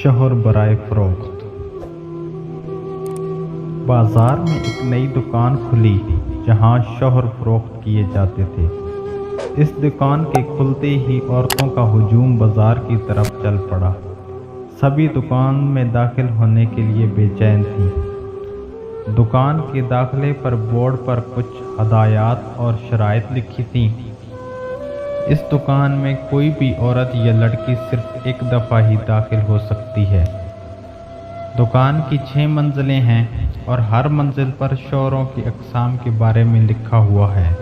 शोहर बराए फरोख्त। बाजार में एक नई दुकान खुली जहां शोहर फरोख्त किए जाते थे। इस दुकान के खुलते ही औरतों का हुजूम बाजार की तरफ चल पड़ा। सभी दुकान में दाखिल होने के लिए बेचैन थीं। दुकान के दाखिले पर बोर्ड पर कुछ हदायत और शराइत लिखी थीं। इस दुकान में कोई भी औरत या लड़की सिर्फ एक दफ़ा ही दाखिल हो सकती है। दुकान की 6 मंजिलें हैं और हर मंजिल पर शोहरों की अक़साम के बारे में लिखा हुआ है।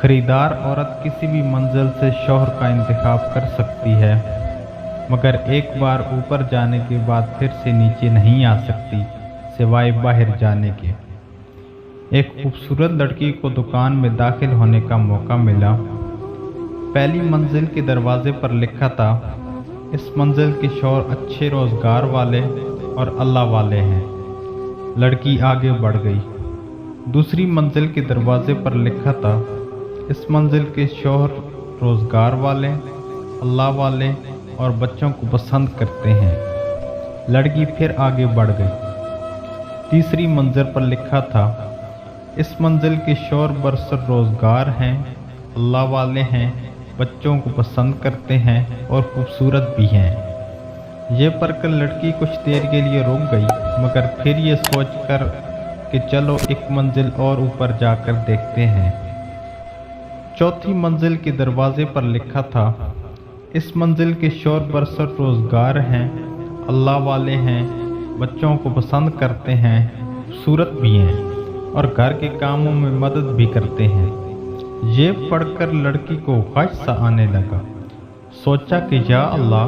ख़रीदार औरत किसी भी मंजिल से शोहर का इंतखाब कर सकती है, मगर एक बार ऊपर जाने के बाद फिर से नीचे नहीं आ सकती सिवाय बाहर जाने के। एक खूबसूरत लड़की को दुकान में दाखिल होने का मौका मिला। पहली मंजिल के दरवाजे पर लिखा था, इस मंजिल के शोहर अच्छे रोज़गार वाले और अल्लाह वाले हैं। लड़की आगे बढ़ गई। दूसरी मंजिल के दरवाजे पर लिखा था, इस मंजिल के शोहर रोज़गार वाले, अल्लाह वाले और बच्चों को पसंद करते हैं। लड़की फिर आगे बढ़ गई। तीसरी मंजिल पर लिखा था, इस मंजिल के शोहर बरसर रोज़गार हैं, अल्लाह वाले हैं, बच्चों को पसंद करते हैं और खूबसूरत भी हैं। ये पढ़कर लड़की कुछ देर के लिए रुक गई, मगर फिर ये सोचकर कि चलो एक मंजिल और ऊपर जाकर देखते हैं। चौथी मंजिल के दरवाजे पर लिखा था, इस मंजिल के शोहर बरसर रोज़गार हैं, अल्लाह वाले हैं, बच्चों को पसंद करते हैं, खूबसूरत भी हैं और घर के कामों में मदद भी करते हैं। ये पढ़कर लड़की को ख्वाहिश सा आने लगा। सोचा कि या अल्लाह,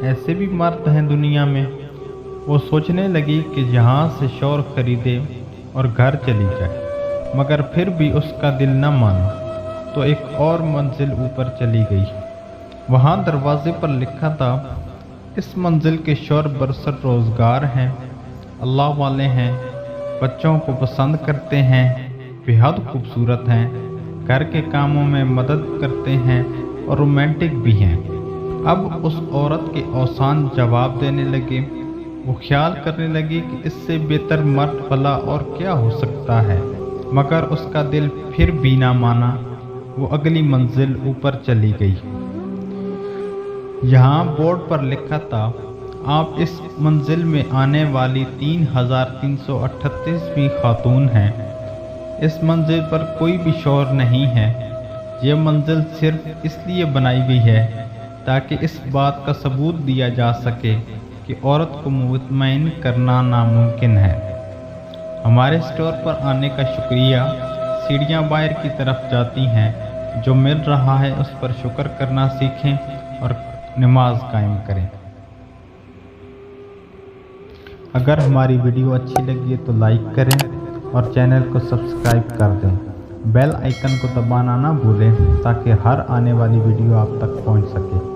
ऐसे भी मर्द हैं दुनिया में। वो सोचने लगी कि यहाँ से शोहर खरीदे और घर चली जाए, मगर फिर भी उसका दिल न माना तो एक और मंजिल ऊपर चली गई। वहाँ दरवाजे पर लिखा था, इस मंजिल के शोहर बरसर रोज़गार हैं, अल्लाह वाले हैं, बच्चों को पसंद करते हैं, बेहद खूबसूरत हैं, घर के कामों में मदद करते हैं और रोमांटिक भी हैं। अब उस औरत के औसान जवाब देने लगे। वो ख्याल करने लगी कि इससे बेहतर मर्द भला और क्या हो सकता है, मगर उसका दिल फिर भी ना माना। वो अगली मंजिल ऊपर चली गई। यहाँ बोर्ड पर लिखा था, आप इस मंजिल में आने वाली 3338वीं खातून हैं। इस मंजिल पर कोई भी शोहर नहीं है। यह मंजिल सिर्फ इसलिए बनाई गई है ताकि इस बात का सबूत दिया जा सके कि औरत को मुतमईन करना नामुमकिन है। हमारे स्टोर पर आने का शुक्रिया। सीढ़ियाँ बाहर की तरफ जाती हैं। जो मिल रहा है उस पर शुक्र करना सीखें और नमाज कायम करें। अगर हमारी वीडियो अच्छी लगी तो लाइक करें और चैनल को सब्सक्राइब कर दें। बेल आइकन को दबाना ना भूलें ताकि हर आने वाली वीडियो आप तक पहुंच सके।